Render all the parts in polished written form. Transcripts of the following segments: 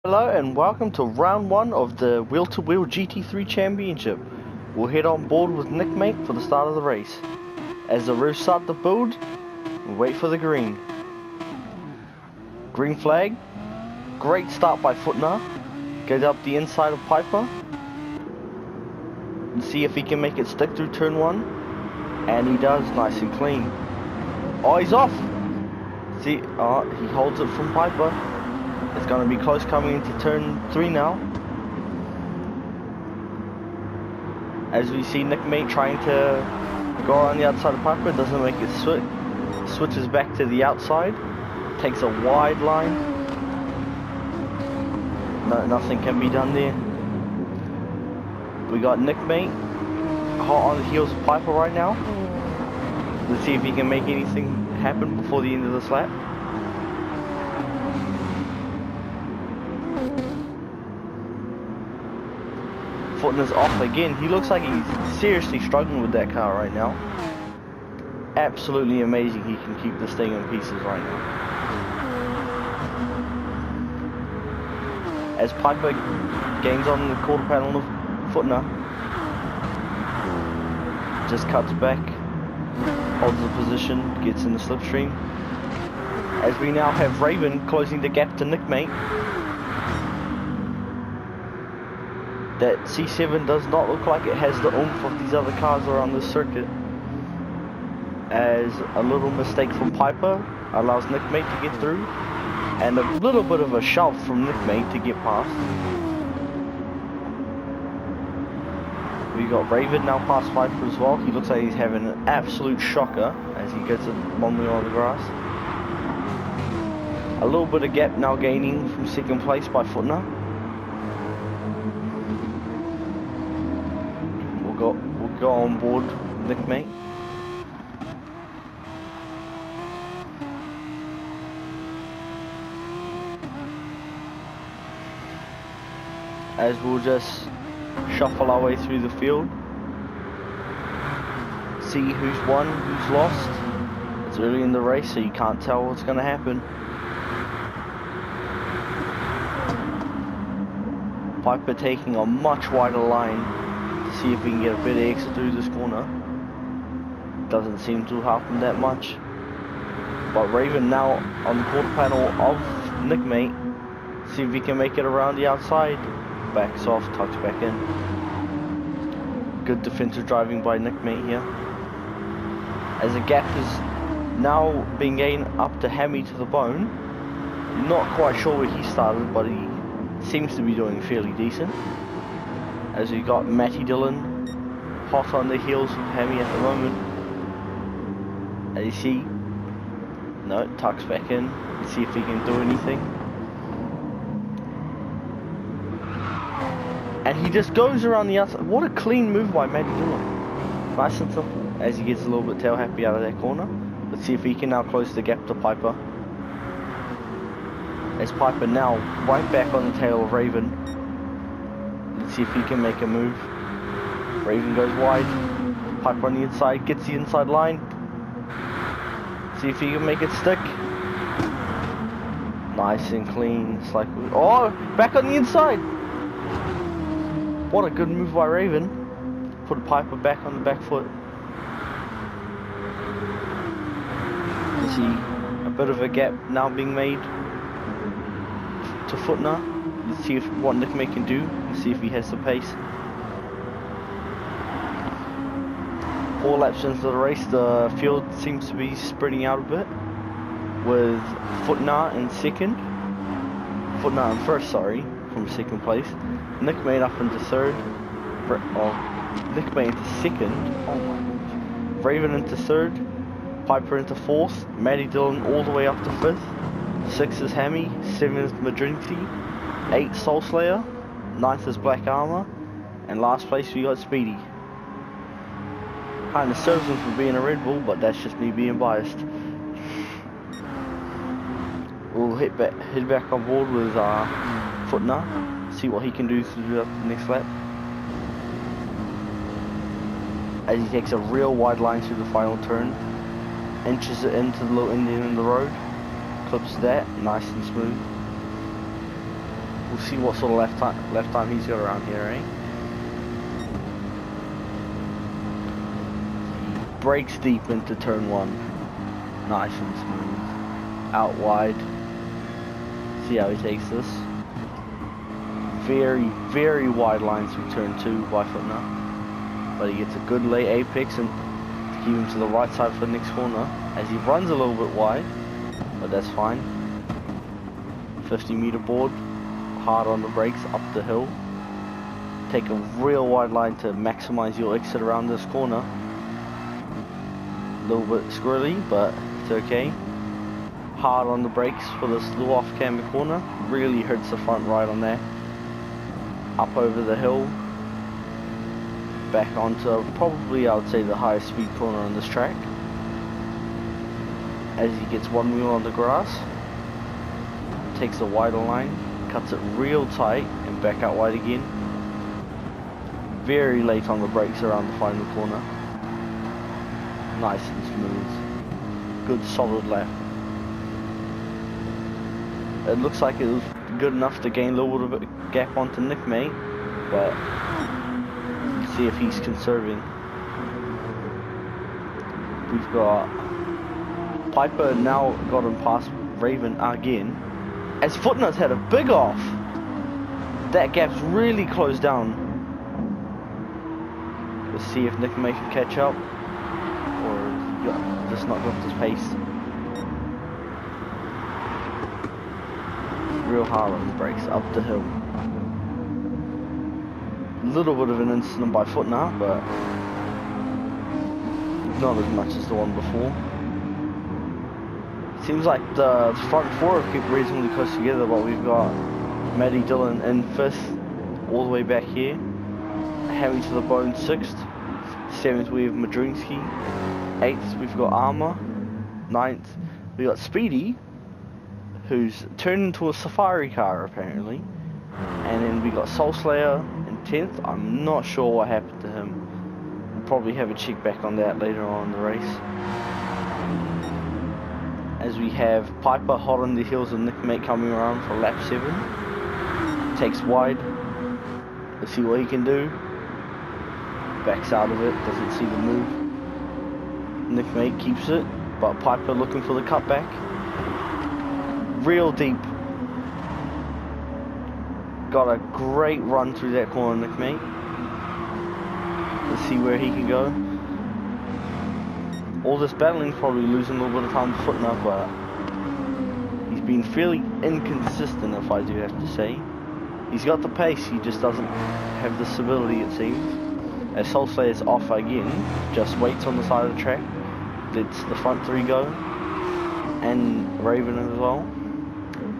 Hello and welcome to round 1 of the Wheel-to-Wheel GT3 Championship. We'll head on board with Nick Mate for the start of the race. As the roof start to build, we wait for the green. Green flag. Great start by Footner. Goes up the inside of Piper. Let's see if he can make it stick through turn 1. And he does, nice and clean. Oh, he's off! See, he holds it from Piper. It's going to be close coming into turn 3 now. As we see Nick Mate trying to go around the outside of Piper, doesn't make it switch. Switches back to the outside. Takes a wide line. No, nothing can be done there. We got Nick Mate hot on the heels of Piper right now. Let's see if he can make anything happen before the end of this lap. Footner's off again. He looks like he's seriously struggling with that car right now. Absolutely amazing he can keep this thing in pieces right now. As Piper gains on the quarter panel of Footner, just cuts back, holds the position, gets in the slipstream. As we now have Raven closing the gap to Nick Mate. That C7 does not look like it has the oomph of these other cars around the circuit. As a little mistake from Piper allows Nick Mate to get through, and a little bit of a shove from Nick Mate to get past. We got Raven now past Piper as well. He looks like he's having an absolute shocker as he gets it one wheel on the grass. A little bit of gap now gaining from second place by Footner. We'll go on board Nick Mate. As we'll just shuffle our way through the field. See who's won, who's lost. It's early in the race, so you can't tell what's going to happen. Piper taking a much wider line. See if we can get a better exit through this corner. Doesn't seem to help him that much. But Raven now on the quarter panel of Nick Mate. See if he can make it around the outside. Backs off, tucks back in. Good defensive driving by Nick Mate here. As the gap is now being gained up to Hammy to the bone. Not quite sure where he started, but he seems to be doing fairly decent. As we got Matty Dillon hot on the heels of Hammy at the moment. As you see, no, tucks back in. Let's see if he can do anything. And he just goes around the outside. What a clean move by Matty Dillon. Nice and simple. As he gets a little bit tail happy out of that corner. Let's see if he can now close the gap to Piper. As Piper now right back on the tail of Raven. Let's see if he can make a move. Raven goes wide. Piper on the inside, gets the inside line. See if he can make it stick. Nice and clean. It's like, oh, back on the inside. What a good move by Raven. Put Piper back on the back foot. You see a bit of a gap now being made to Footner. Let's see what Nick Mate can do. Let's see if he has the pace. 4 laps into the race, the field seems to be spreading out a bit. With Footner in second. Footner in first, sorry, from second place. Nick Mate up into third. Nick Mate into second. Oh my gosh. Raven into third. Piper into fourth. Matty Dillon all the way up to fifth. 6 is Hammy. 7 is Madrinity. 8 Soul Slayer. 9th is Black Armor. And last place we got Speedy. Kinda serves him for being a Red Bull, but that's just me being biased. We'll head back on board with Footner. See what he can do through the next lap. As he takes a real wide line through the final turn. Inches it into the little Indian in the road. Clips that, nice and smooth. We'll see what sort of left time he's got around here, eh? Brakes deep into turn 1. Nice and smooth. Out wide. See how he takes this. Very, very wide lines through turn 2 by Footner. But he gets a good late apex and to keep him to the right side for the next corner. As he runs a little bit wide. But that's fine. 50-meter board. Hard on the brakes up the hill. Take a real wide line to maximize your exit around this corner. A little bit squirrely, but it's okay. Hard on the brakes for this little off camber corner. Really hurts the front right on there. Up over the hill. Back onto probably, I would say, the highest speed corner on this track. As he gets one wheel on the grass. Takes a wider line. Cuts it real tight and back out wide again. Very late on the brakes around the final corner. Nice and smooth. Good solid lap. It looks like it was good enough to gain a little bit of a gap onto Nick May, but see if he's conserving. We've got Piper now got him past Raven again. As Footner's had a big off. That gap's really closed down. Let's see if Nick May can catch up. Or just not got his pace. Real hard on the brakes, up the hill. A little bit of an incident by Footner, but not as much as the one before. Seems like the front four have kept reasonably close together, but we've got Matty Dillon in 5th, all the way back here. Hammy to the bone 6th. 7th we have Madrinsky. 8th we've got Armour. 9th we got Speedy, who's turned into a safari car apparently. And then we got Soul Slayer in 10th. I'm not sure what happened to him. We'll probably have a check back on that later on in the race. As we have Piper hot on the heels of Nick Mate coming around for lap 7. Takes wide. Let's see what he can do. Backs out of it, doesn't see the move. Nick Mate keeps it, but Piper looking for the cutback. Real deep. Got a great run through that corner, Nick Mate. Let's see where he can go. All this battling's probably losing a little bit of time to Footner, but he's been fairly inconsistent, if I do have to say. He's got the pace, he just doesn't have the stability, it seems. As Soul Slayer's off again, just waits on the side of the track, lets the front 3 go, and Raven as well.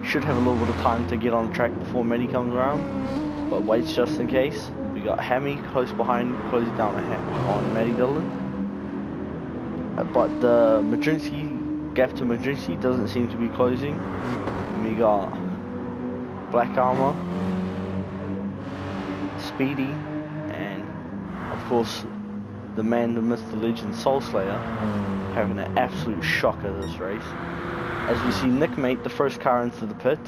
Should have a little bit of time to get on the track before Matty comes around, but waits just in case. We got Hammy close behind, closing down on Matty Dillon. But the Madrinsky gap to Madrinsky doesn't seem to be closing. And we got Black Armour, Speedy, and of course the man, the myth, the legend, Soul Slayer, having an absolute shocker this race. As we see Nick Mate, the first car into the pit.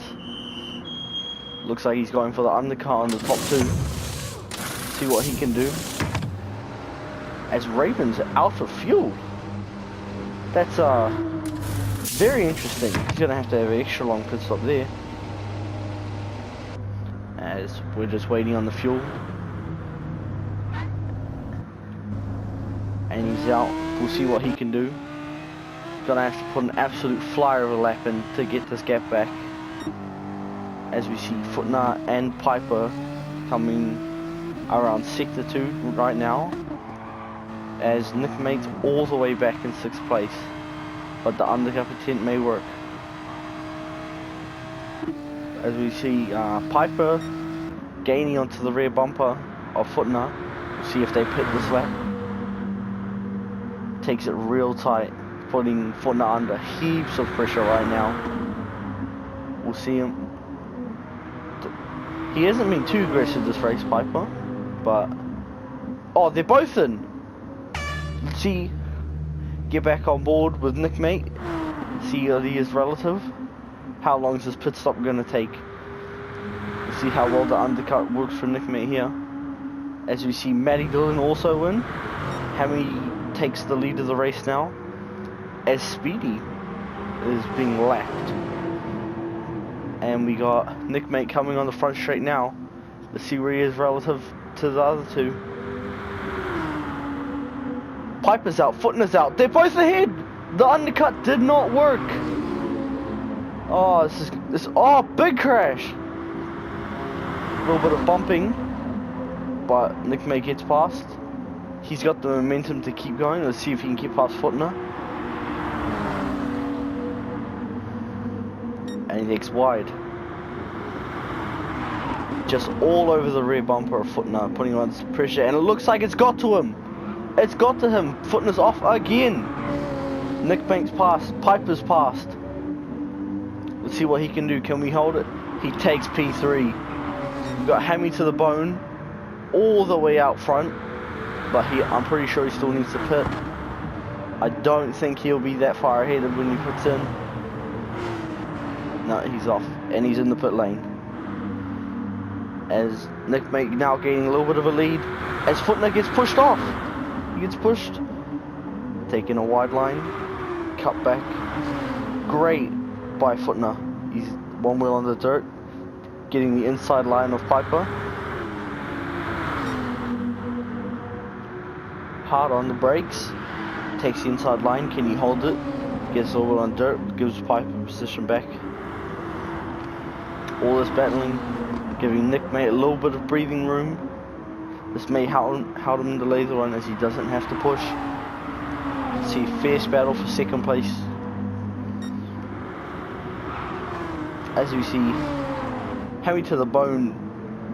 Looks like he's going for the undercar on the top 2. See what he can do. As Raven's out of fuel. That's very interesting. He's gonna have to have an extra long pit stop there. As we're just waiting on the fuel. And he's out. We'll see what he can do. Gonna have to put an absolute flyer of a lap in to get this gap back. As we see Footner and Piper coming around sector 2 right now. As Nick Mate's all the way back in 6th place, but the undercover tent may work. As we see Piper gaining onto the rear bumper of Footner. We'll see if they pit this lap. Takes it real tight, putting Footner under heaps of pressure right now. We'll see him. He hasn't been too aggressive this race, Piper, but oh, they're both in. Let's see, get back on board with Nick Mate, see his relative. How long is this pit stop going to take? Let's see how well the undercut works for Nickmate here. As we see Matty Dillon also win. Hammy takes the lead of the race now, as Speedy is being lapped. And we got Nickmate coming on the front straight now. Let's see where he is relative to the other two. Piper's out, Footner's out, they're both ahead! The undercut did not work! Oh, oh, big crash! A little bit of bumping, but Nickmate gets past. He's got the momentum to keep going. Let's see if he can get past Footner. And he takes wide. Just all over the rear bumper of Footner, putting on some pressure, and it looks like it's got to him. It's got to him. Footner's off again. Nickmate's passed. Piper's passed. Let's see what he can do. Can we hold it? He takes P3. We've got Hammy to the bone, all the way out front, but I'm pretty sure he still needs to pit. I don't think he'll be that far ahead of when he puts in. No, he's off, and he's in the pit lane. As Nickmate now gaining a little bit of a lead, as Footner gets pushed off. He gets pushed, taking a wide line, cut back. Great by Footner. He's one wheel on the dirt, getting the inside line of Piper. Hard on the brakes, takes the inside line. Can he hold it? Gets a little bit on dirt, gives Piper position back. All this battling, giving Nickmate a little bit of breathing room. This may help him delay the run as he doesn't have to push. See, fierce battle for second place. As we see, Hammy to the bone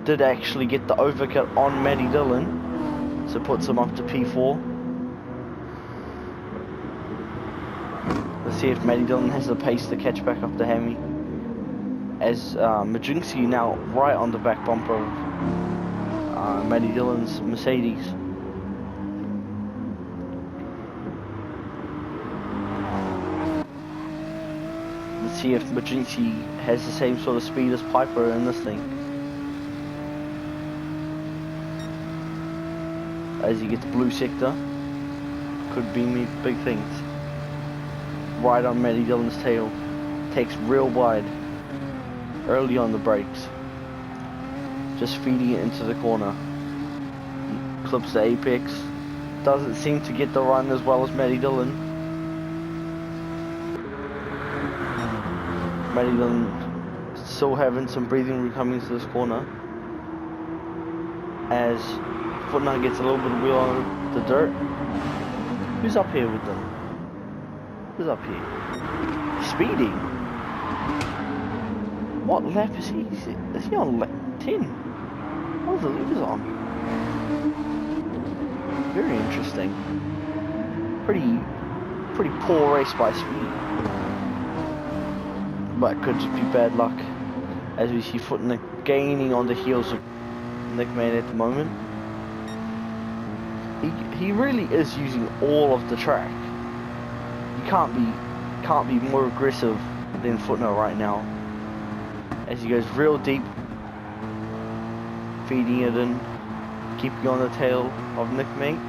did actually get the overcut on Matty Dillon, so puts him up to P4. Let's see if Matty Dillon has the pace to catch back up to Hammy. As Majinski now right on the back bumper of Matty Dillon's Mercedes. Let's see if Majinski has the same sort of speed as Piper in this thing. As he gets blue sector, could be me big things. Right on Matty Dillon's tail, takes real wide, early on the brakes, just feeding it into the corner. Clips the apex, doesn't seem to get the run as well as Matty Dillon. Matty Dillon still having some breathing room coming into this corner. As Footner gets a little bit of wheel on the dirt. Who's up here with them? Who's up here? Speedy. What lap is he? Is he on lap 10? What are the leaders on? Very interesting. Pretty poor race by Speedy. But could just be bad luck. As we see Footner gaining on the heels of Nickmate at the moment. He really is using all of the track. You can't be more aggressive than Footner right now. As he goes real deep, feeding it in, keeping on the tail of Nickmate.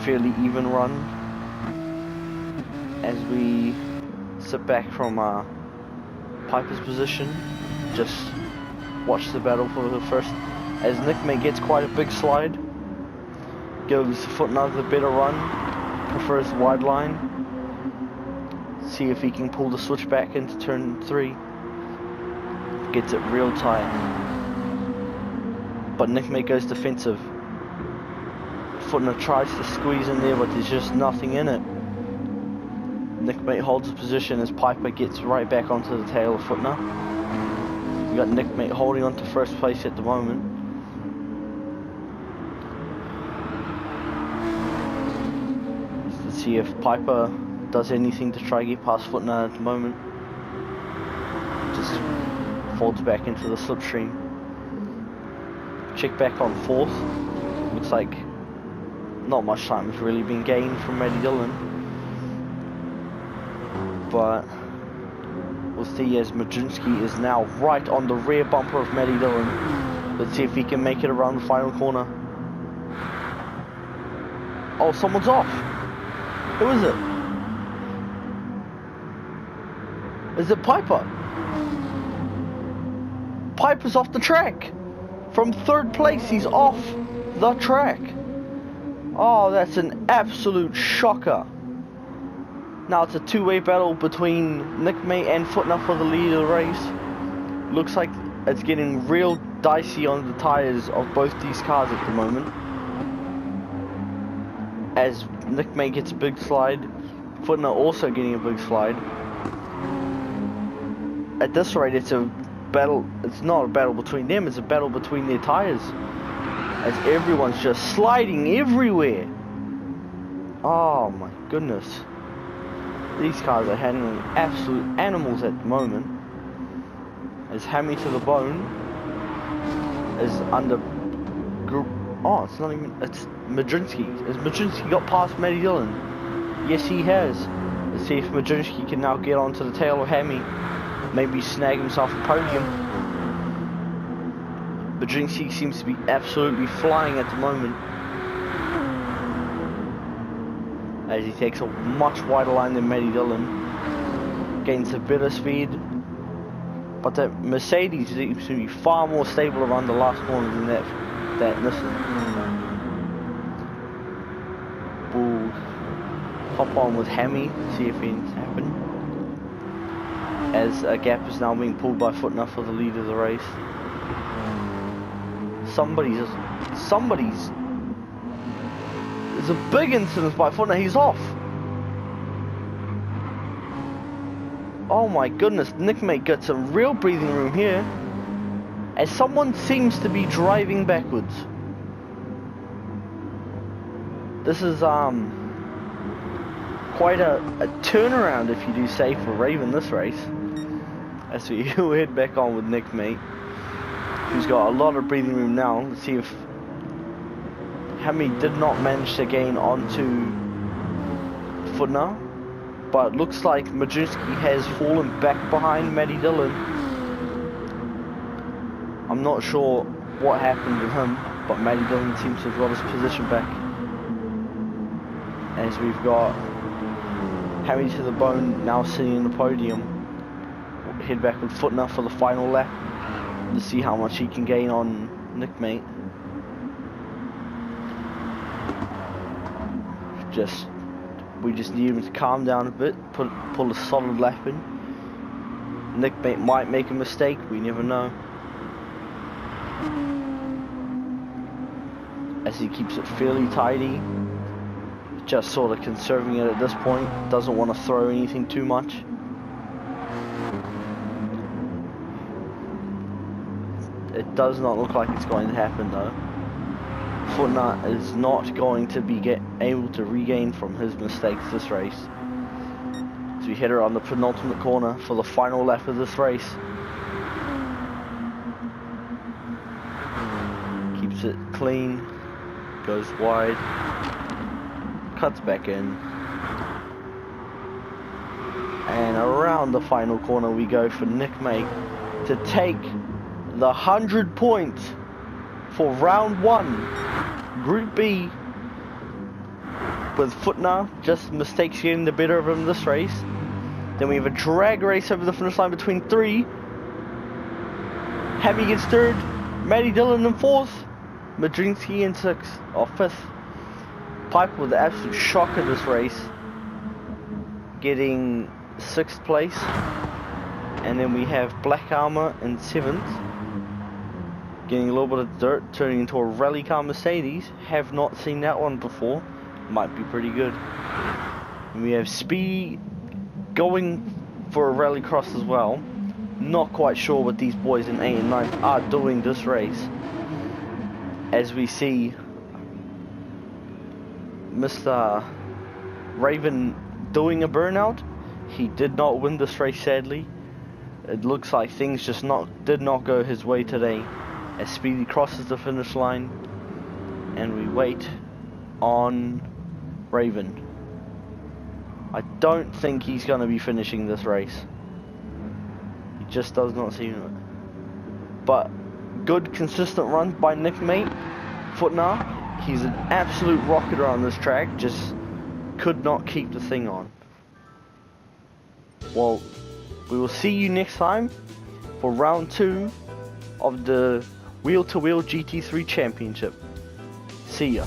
Fairly even run. As we sit back from Piper's position, just watch the battle for the first. As Nickmate gets quite a big slide, gives Footner the better run, prefers wide line. See if he can pull the switch back into turn 3. Gets it real tight, but Nickmate goes defensive. Footner tries to squeeze in there, but there's just nothing in it. Nickmate holds his position as Piper gets right back onto the tail of Footner. We got Nickmate holding on to first place at the moment. Let's see if Piper does anything to try to get past Footner at the moment. Just folds back into the slipstream. Check back on 4th. Looks like not much time has really been gained from Matty Dillon. But we'll see as Majinski is now right on the rear bumper of Matty Dillon. Let's see if he can make it around the final corner. Oh, someone's off. Who is it? Is it Piper? Piper's off the track. From third place, he's off the track. Oh, that's an absolute shocker. Now it's a two-way battle between Nick May and Footner for the lead of the race. Looks like it's getting real dicey on the tires of both these cars at the moment. As Nick May gets a big slide, Footner also getting a big slide. At this rate, it's a battle. It's not a battle between them, it's a battle between their tires, as everyone's just sliding everywhere. Oh my goodness, these cars are handling absolute animals at the moment. As Hammy to the Bone is under group. Oh, it's not even. It's Majinski. Has Majinski got past Matty Dillon? Yes, he has. Let's see if Majinski can now get onto the tail of Hammy. Maybe snag himself a podium. Majinski seems to be absolutely flying at the moment, as he takes a much wider line than Matty Dillon, gains a bit of speed, but that Mercedes seems to be far more stable around the last corner than that Nissan. We'll hop on with Hammy, see if anything's happened, as a gap is now being pulled by Footner for the lead of the race. There's a big incident by Footner, he's off. Oh my goodness, Nick May gets some real breathing room here, as someone seems to be driving backwards. This is quite a turnaround, if you do say, for Raven this race. As we head back on with Nick May, who's got a lot of breathing room now. Let's see if Hammy did not manage to gain onto Footner, but looks like Majinski has fallen back behind Matty Dillon. I'm not sure what happened with him, but Matty Dillon seems to have got his position back. As we've got Hammy to the Bone now sitting in the podium. We'll head back with Footner for the final lap to see how much he can gain on Nick May. We just need him to calm down a bit, pull a solid lap in. Nick May might make a mistake, we never know. As he keeps it fairly tidy, just sort of conserving it at this point, doesn't want to throw anything too much. It does not look like it's going to happen though. Footner is not going to be able to regain from his mistakes this race. So we head around the penultimate corner for the final lap of this race. Keeps it clean, goes wide, cuts back in, and around the final corner we go for Nick May to take the 100 points for round 1, Group B, with Footner just mistakes getting the better of him this race. Then we have a drag race over the finish line between 3. Hammy gets 3rd, Matty Dillon in 4th, Majinski in 6th, or 5th. Piper with the absolute shock of this race, getting 6th place. And then we have Black Armor in 7th, getting a little bit of dirt, turning into a rally car Mercedes. Have not seen that one before, might be pretty good. And we have Speedy going for a rallycross as well. Not quite sure what these boys in 8 and 9 are doing this race, as we see Mr. Raven doing a burnout. He did not win this race, sadly. It looks like things just did not go his way today, as Speedy crosses the finish line and we wait on Raven. I don't think he's going to be finishing this race. He just does not seem to. But good consistent run by Nick Mate. Footnar, he's an absolute rocket around this track, just could not keep the thing on. Well, we will see you next time for round 2 of the Wheel to Wheel GT3 Championship. See ya.